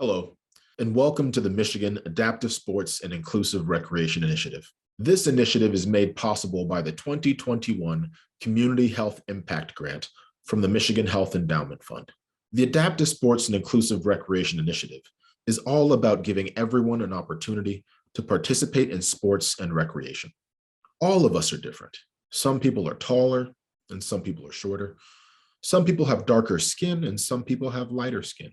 Hello, and welcome to the Michigan Adaptive Sports and Inclusive Recreation Initiative. This initiative is made possible by the 2021 Community Health Impact Grant from the Michigan Health Endowment Fund. The Adaptive Sports and Inclusive Recreation Initiative is all about giving everyone an opportunity to participate in sports and recreation. All of us are different. Some people are taller and some people are shorter. Some people have darker skin and some people have lighter skin.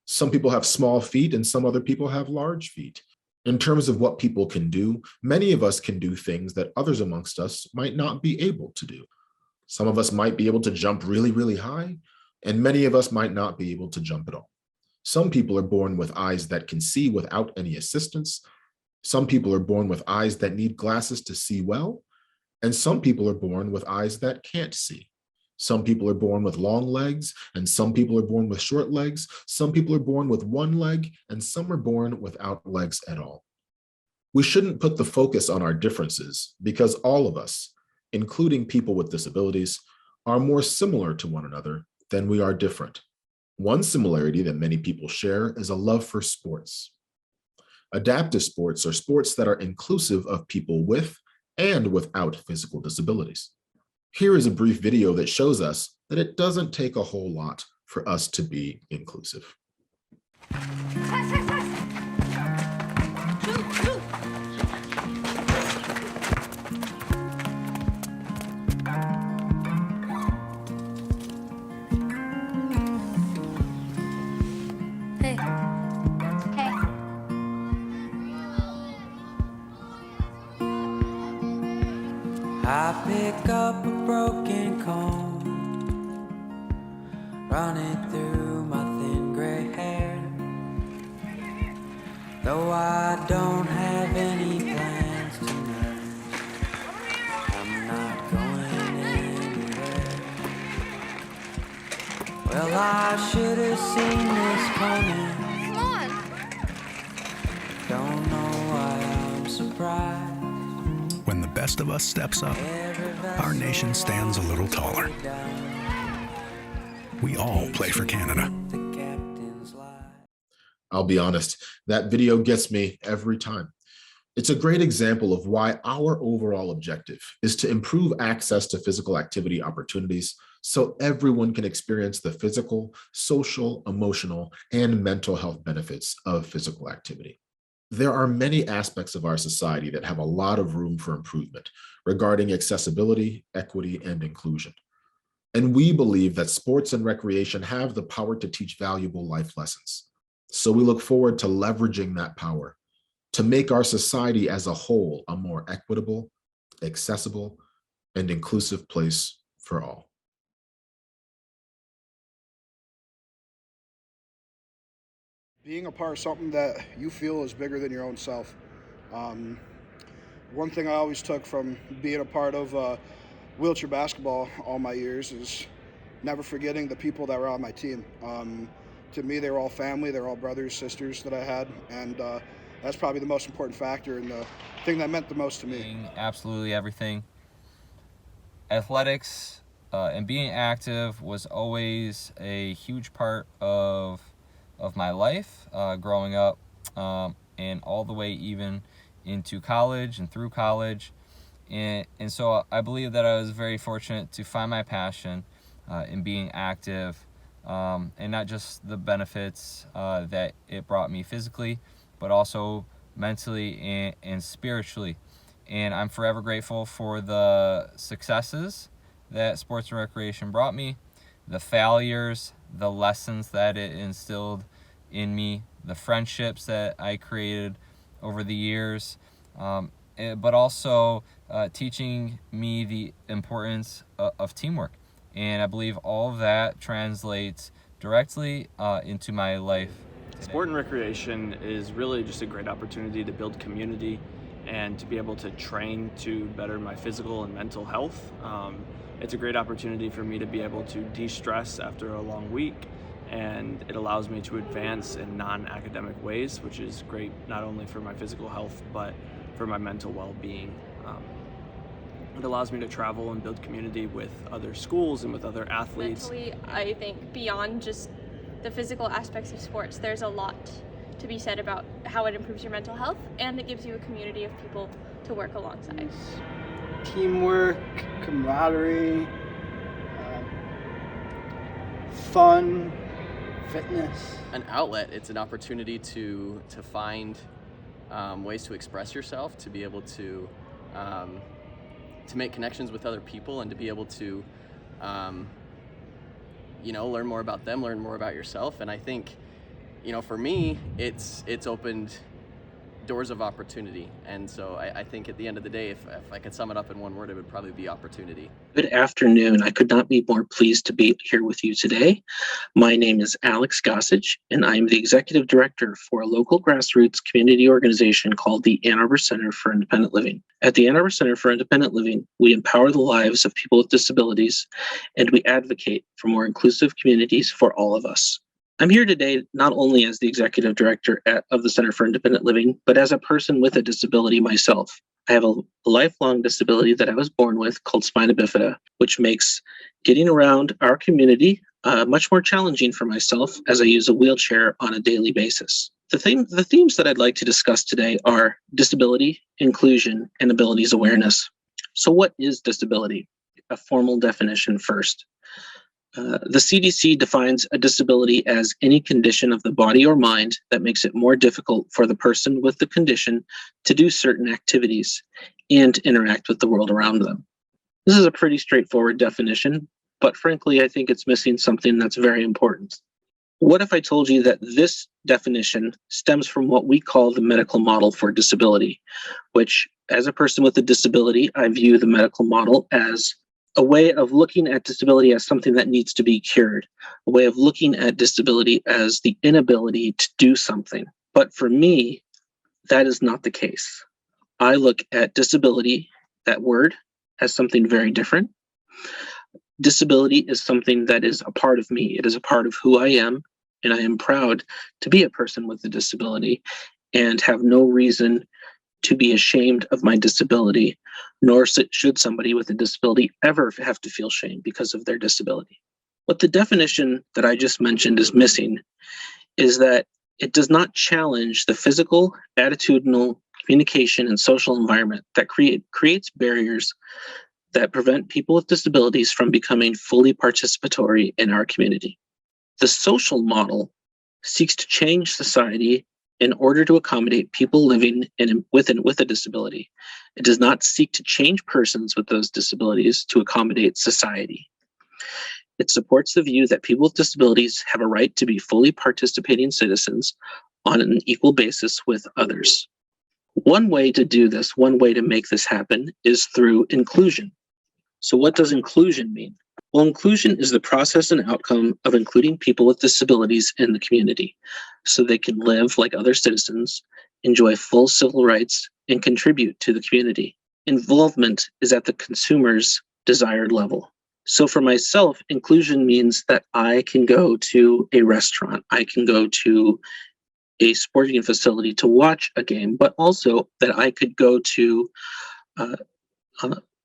Some people have small feet and some other people have large feet. In terms of what people can do, many of us can do things that others amongst us might not be able to do. Some of us might be able to jump really, really high, and many of us might not be able to jump at all. Some people are born with eyes that can see without any assistance. Some people are born with eyes that need glasses to see well, and some people are born with eyes that can't see. Some people are born with long legs, and some people are born with short legs. Some people are born with one leg, and some are born without legs at all. We shouldn't put the focus on our differences because all of us, including people with disabilities, are more similar to one another than we are different. One similarity that many people share is a love for sports. Adaptive sports are sports that are inclusive of people with and without physical disabilities. Here is a brief video that shows us that it doesn't take a whole lot for us to be inclusive. I pick up a broken comb, run it through my thin gray hair. Though I don't have any plans tonight, I'm not going anywhere. Well, I should have seen this coming. Don't know why I'm surprised. When the best of us steps up, our nation stands a little taller. We all play for Canada. I'll be honest, that video gets me every time. It's a great example of why our overall objective is to improve access to physical activity opportunities so everyone can experience the physical, social, emotional, and mental health benefits of physical activity. There are many aspects of our society that have a lot of room for improvement regarding accessibility, equity, and inclusion. And we believe that sports and recreation have the power to teach valuable life lessons. So we look forward to leveraging that power to make our society as a whole a more equitable, accessible, and inclusive place for all. Being a part of something that you feel is bigger than your own self. One thing I always took from being a part of wheelchair basketball all my years is never forgetting the people that were on my team. To me, they were all family. They were all brothers, sisters that I had, and that's probably the most important factor and the thing that meant the most to me. Absolutely everything. Athletics and being active was always a huge part of my life growing up, and all the way even into college and through college. And so I believe that I was very fortunate to find my passion in being active, and not just the benefits that it brought me physically, but also mentally and spiritually. And I'm forever grateful for the successes that sports and recreation brought me, the failures, the lessons that it instilled in me, the friendships that I created over the years, but also teaching me the importance of teamwork. And I believe all of that translates directly into my life today. Sport and recreation is really just a great opportunity to build community and to be able to train to better my physical and mental health. It's a great opportunity for me to be able to de-stress after a long week, and it allows me to advance in non-academic ways, which is great not only for my physical health but for my mental well-being. It allows me to travel and build community with other schools and with other athletes. Mentally, I think beyond just the physical aspects of sports, there's a lot to be said about how it improves your mental health, and it gives you a community of people to work alongside. Teamwork, camaraderie, fun, fitness. An outlet, it's an opportunity to find ways to express yourself, to be able to make connections with other people, and to be able to learn more about them, learn more about yourself. And I think, for me, it's opened doors of opportunity. And so I think at the end of the day, if I could sum it up in one word, it would probably be opportunity. Good afternoon. I could not be more pleased to be here with you today. My name is Alex Gossage, and I'm the Executive Director for a local grassroots community organization called the Ann Arbor Center for Independent Living. At the Ann Arbor Center for Independent Living, we empower the lives of people with disabilities, and we advocate for more inclusive communities for all of us. I'm here today not only as the Executive Director of the Center for Independent Living, but as a person with a disability myself. I have a lifelong disability that I was born with called spina bifida, which makes getting around our community much more challenging for myself as I use a wheelchair on a daily basis. The themes that I'd like to discuss today are disability, inclusion, and abilities awareness. So what is disability? A formal definition first. The CDC defines a disability as any condition of the body or mind that makes it more difficult for the person with the condition to do certain activities and interact with the world around them. This is a pretty straightforward definition, but frankly, I think it's missing something that's very important. What if I told you that this definition stems from what we call the medical model for disability, which, as a person with a disability, I view the medical model as a way of looking at disability as something that needs to be cured, a way of looking at disability as the inability to do something. But for me, that is not the case. I look at disability, that word, as something very different. Disability is something that is a part of me. It is a part of who I am, and I am proud to be a person with a disability and have no reason to be ashamed of my disability, nor should somebody with a disability ever have to feel shame because of their disability. What the definition that I just mentioned is missing is that it does not challenge the physical, attitudinal, communication, and social environment that creates barriers that prevent people with disabilities from becoming fully participatory in our community. The social model seeks to change society in order to accommodate people living with a disability. It does not seek to change persons with those disabilities to accommodate society. It supports the view that people with disabilities have a right to be fully participating citizens on an equal basis with others. One way to do this, one way to make this happen, is through inclusion. So what does inclusion mean? Well, inclusion is the process and outcome of including people with disabilities in the community so they can live like other citizens, enjoy full civil rights, and contribute to the community. Involvement is at the consumer's desired level. So for myself, inclusion means that I can go to a restaurant, I can go to a sporting facility to watch a game, but also that I could go to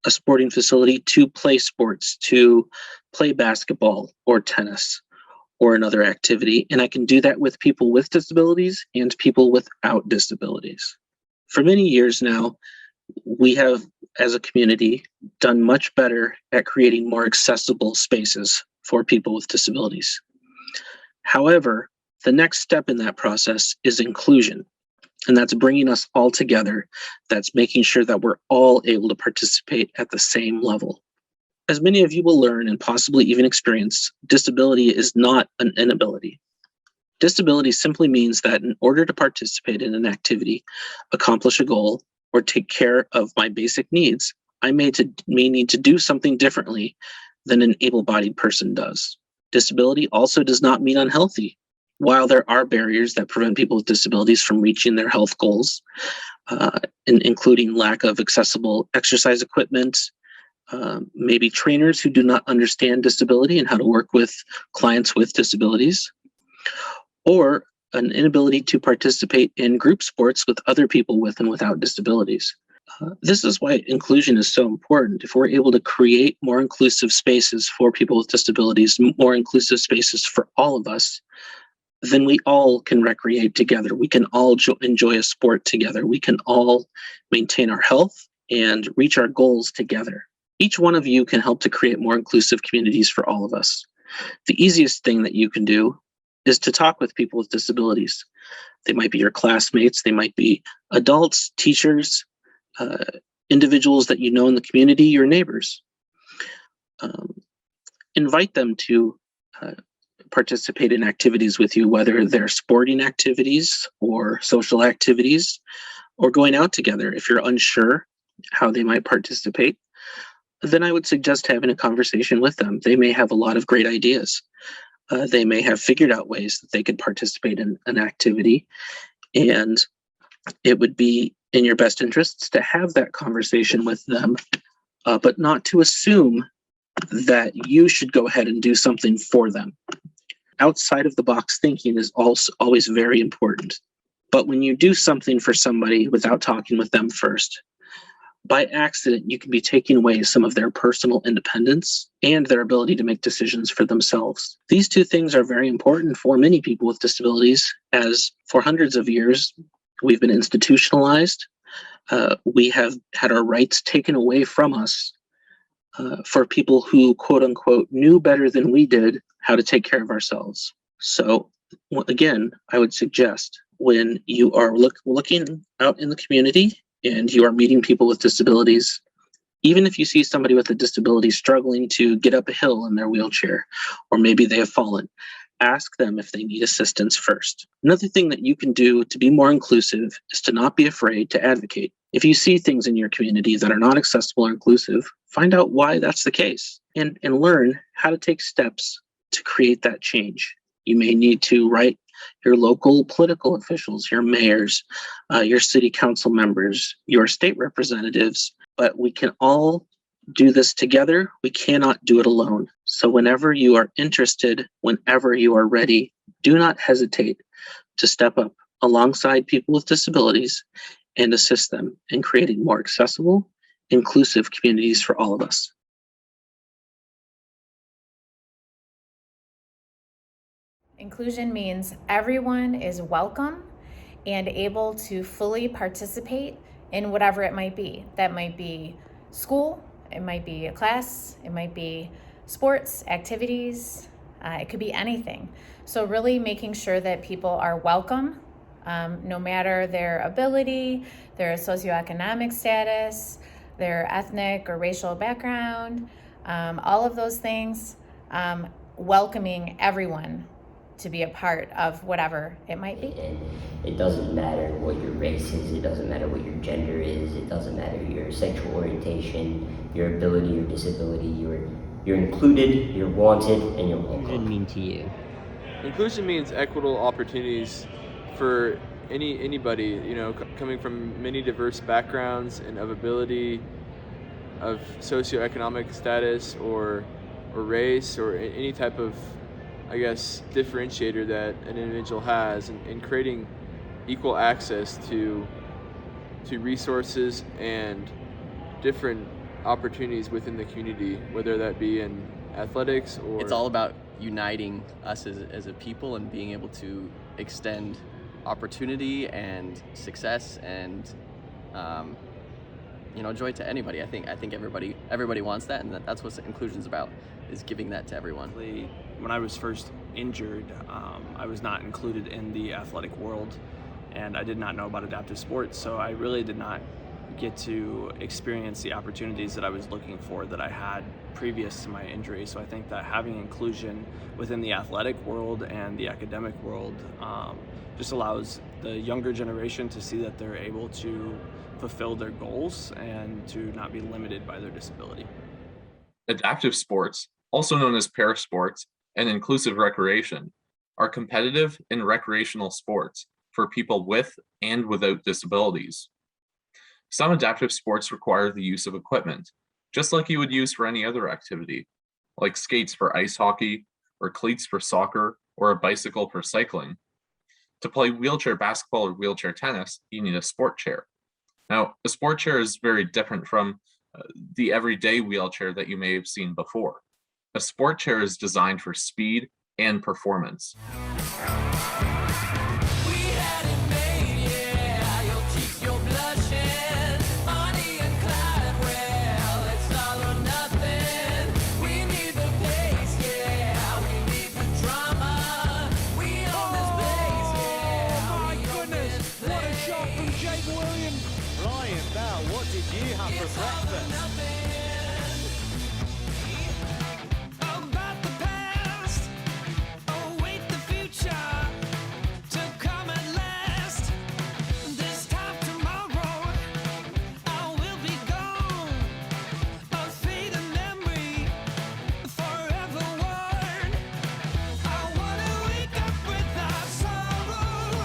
a sporting facility to play sports, to play basketball or tennis or another activity. And I can do that with people with disabilities and people without disabilities. For many years now, we have, as a community, done much better at creating more accessible spaces for people with disabilities. However, the next step in that process is inclusion. And that's bringing us all together. That's making sure that we're all able to participate at the same level. As many of you will learn and possibly even experience, disability is not an inability. Disability simply means that in order to participate in an activity, accomplish a goal, or take care of my basic needs, I may need to do something differently than an able-bodied person does. Disability also does not mean unhealthy. While there are barriers that prevent people with disabilities from reaching their health goals, including lack of accessible exercise equipment, maybe trainers who do not understand disability and how to work with clients with disabilities, or an inability to participate in group sports with other people with and without disabilities. This is why inclusion is so important. If we're able to create more inclusive spaces for people with disabilities, more inclusive spaces for all of us, then we all can recreate together. We can all enjoy a sport together. We can all maintain our health and reach our goals together. Each one of you can help to create more inclusive communities for all of us. The easiest thing that you can do is to talk with people with disabilities. They might be your classmates, they might be adults, teachers, individuals that you know in the community, your neighbors. Invite them to participate in activities with you, whether they're sporting activities or social activities or going out together. If you're unsure how they might participate, then I would suggest having a conversation with them. They may have a lot of great ideas. They may have figured out ways that they could participate in an activity, and it would be in your best interests to have that conversation with them, but not to assume that you should go ahead and do something for them. Outside of the box thinking is also always very important. But when you do something for somebody without talking with them first, by accident, you can be taking away some of their personal independence and their ability to make decisions for themselves. These two things are very important for many people with disabilities, as for hundreds of years, we've been institutionalized. We have had our rights taken away from us for people who, quote unquote, knew better than we did how to take care of ourselves. So again, I would suggest when you are looking out in the community and you are meeting people with disabilities, even if you see somebody with a disability struggling to get up a hill in their wheelchair, or maybe they have fallen, ask them if they need assistance first. Another thing that you can do to be more inclusive is to not be afraid to advocate. If you see things in your community that are not accessible or inclusive, find out why that's the case and learn how to take steps to create that change. You may need to write your local political officials, your mayors, your city council members, your state representatives, but we can all do this together. We cannot do it alone. So whenever you are interested, whenever you are ready, do not hesitate to step up alongside people with disabilities and assist them in creating more accessible, inclusive communities for all of us. Inclusion means everyone is welcome and able to fully participate in whatever it might be. That might be school, it might be a class, it might be sports, activities, it could be anything. So really making sure that people are welcome, no matter their ability, their socioeconomic status, their ethnic or racial background, all of those things, welcoming everyone to be a part of whatever it might be. And it doesn't matter what your race is, it doesn't matter what your gender is, it doesn't matter your sexual orientation, your ability or disability, you're included, you're wanted, and you're welcome. What does it mean to you? Inclusion means equitable opportunities for anybody, coming from many diverse backgrounds and of ability, of socioeconomic status or race or any type of, differentiator that an individual has, and creating equal access to resources and different opportunities within the community, whether that be in athletics or... It's all about uniting us as a people and being able to extend opportunity and success and joy to anybody. I think everybody wants that, and that's what inclusion's about, is giving that to everyone. When I was first injured, I was not included in the athletic world, and I did not know about adaptive sports, so I really did not get to experience the opportunities that I was looking for that I had previous to my injury. So I think that having inclusion within the athletic world and the academic world just allows the younger generation to see that they're able to fulfill their goals and to not be limited by their disability. Adaptive sports, also known as parasports and inclusive recreation, are competitive and recreational sports for people with and without disabilities. Some adaptive sports require the use of equipment, just like you would use for any other activity, like skates for ice hockey, or cleats for soccer, or a bicycle for cycling. To play wheelchair basketball or wheelchair tennis, you need a sport chair. Now, a sport chair is very different from the everyday wheelchair that you may have seen before. A sport chair is designed for speed and performance. and Belle, what did you have for breakfast? About the past, await the future to come at last. This time tomorrow, I will be gone. A fading memory, forever worn. I wanna wake up without sorrow.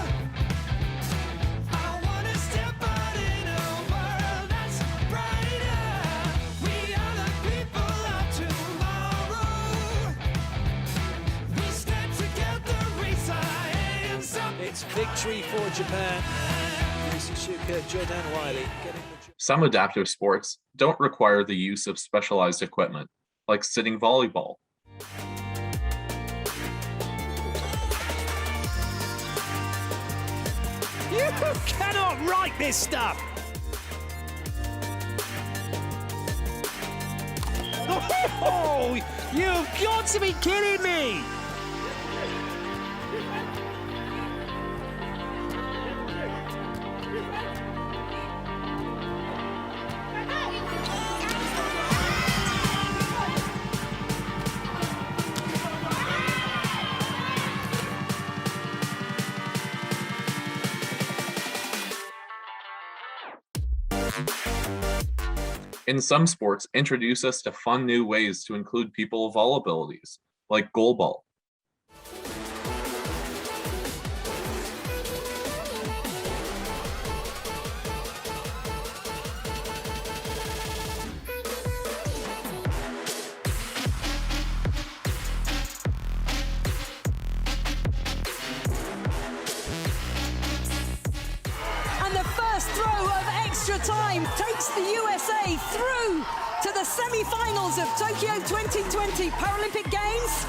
I wanna step out in a world that's brighter. We are the people of tomorrow. We stand together, raise our hands up. It's victory for Japan. Yusuke, Jordan Wiley getting the Some adaptive sports don't require the use of specialized equipment, like sitting volleyball. You cannot write this stuff! Oh, you've got to be kidding me! In some sports, introduce us to fun new ways to include people of all abilities, like goalball. And the first throw of extra time takes the USA through to the semi-finals of Tokyo 2020 Paralympic Games.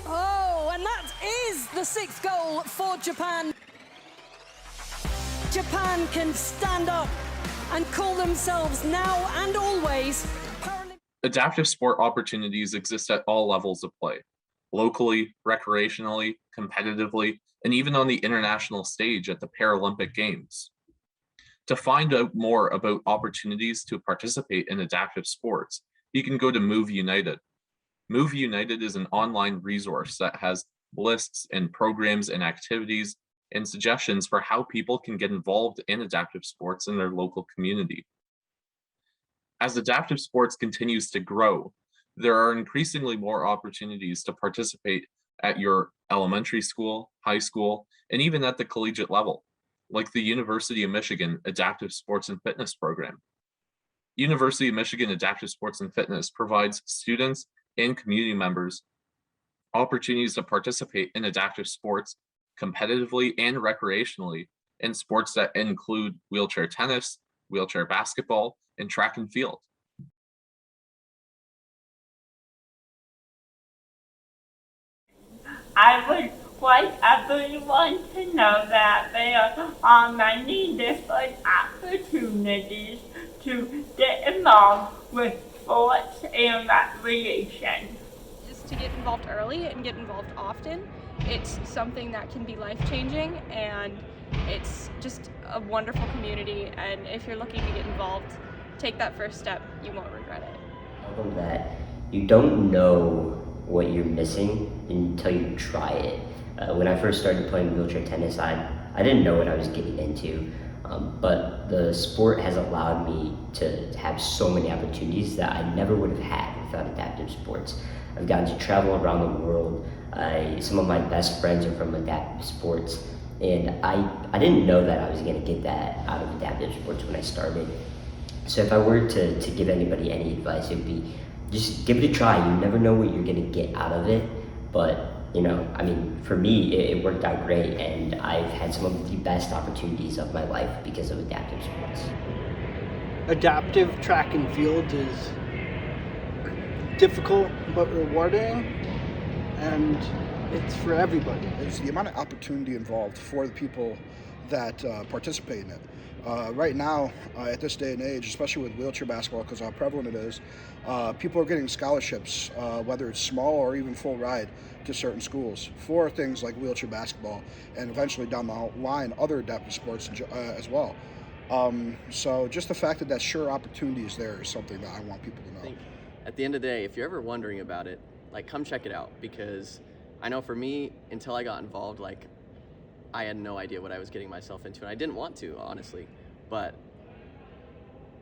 Oh, and that is the sixth goal for Japan. Japan can stand up and call themselves now and always Adaptive sport opportunities exist at all levels of play, locally, recreationally, competitively, and even on the international stage at the Paralympic Games. To find out more about opportunities to participate in adaptive sports, you can go to Move United. Move United is an online resource that has lists and programs and activities and suggestions for how people can get involved in adaptive sports in their local community. As adaptive sports continues to grow, there are increasingly more opportunities to participate at your elementary school, high school, and even at the collegiate level, like the University of Michigan Adaptive Sports and Fitness Program. University of Michigan Adaptive Sports and Fitness provides students and community members opportunities to participate in adaptive sports competitively and recreationally in sports that include wheelchair tennis, wheelchair basketball, and track and field. I would like everyone to know that there are many different opportunities to get involved with sports and recreation. Just to get involved early and get involved often. It's something that can be life-changing, and it's just a wonderful community, and if you're looking to get involved, take that first step. You won't regret it. Tell them that you don't know what you're missing until you try it. When I first started playing wheelchair tennis, I didn't know what I was getting into, but the sport has allowed me to have so many opportunities that I never would have had without adaptive sports. I've gotten to travel around the world. Some of my best friends are from adaptive sports, and I didn't know that I was going to get that out of adaptive sports when I started. So if I were to give anybody any advice, it would be just give it a try. You never know what you're going to get out of it, but you know, I mean, for me, it worked out great, and I've had some of the best opportunities of my life because of adaptive sports. Adaptive track and field is difficult but rewarding, and it's for everybody. It's the amount of opportunity involved for the people that participate in it. Right now, at this day and age, especially with wheelchair basketball, because how prevalent it is, people are getting scholarships, whether it's small or even full ride, to certain schools for things like wheelchair basketball, and eventually down the line, other adaptive sports as well. So just the fact that that sure opportunity is there is something that I want people to know. I think at the end of the day, if you're ever wondering about it, like, come check it out, because I know for me, until I got involved, like, I had no idea what I was getting myself into, and I didn't want to, honestly. But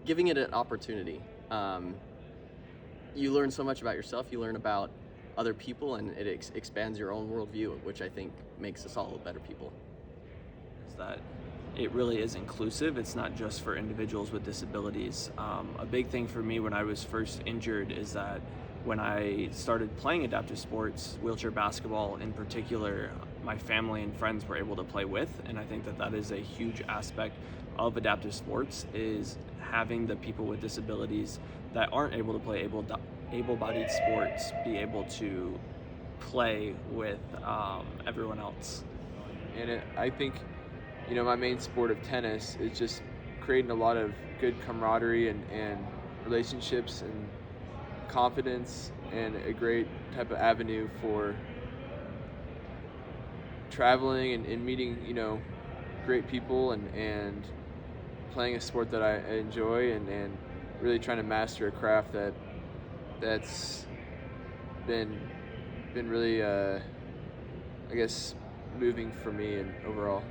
giving it an opportunity, you learn so much about yourself, you learn about other people, and it expands your own worldview, which I think makes us all better people. Is that it really is inclusive. It's not just for individuals with disabilities. A big thing for me when I was first injured is that when I started playing adaptive sports, wheelchair basketball in particular, my family and friends were able to play with, and I think that that is a huge aspect of adaptive sports, is having the people with disabilities that aren't able to play able-bodied sports be able to play with everyone else. And I think, you know, my main sport of tennis is just creating a lot of good camaraderie and relationships and confidence, and a great type of avenue for traveling and meeting, you know, great people and playing a sport that I enjoy, and really trying to master a craft that's been really I guess moving for me and overall.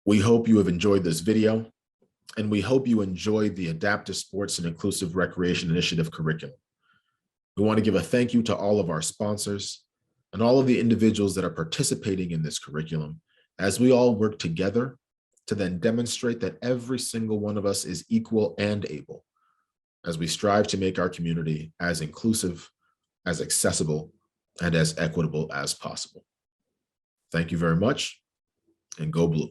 We hope you have enjoyed this video, and we hope you enjoyed the Adaptive Sports and Inclusive Recreation Initiative curriculum. We want to give a thank you to all of our sponsors and all of the individuals that are participating in this curriculum, as we all work together to then demonstrate that every single one of us is equal and able, as we strive to make our community as inclusive, as accessible, and as equitable as possible. Thank you very much, and go Blue.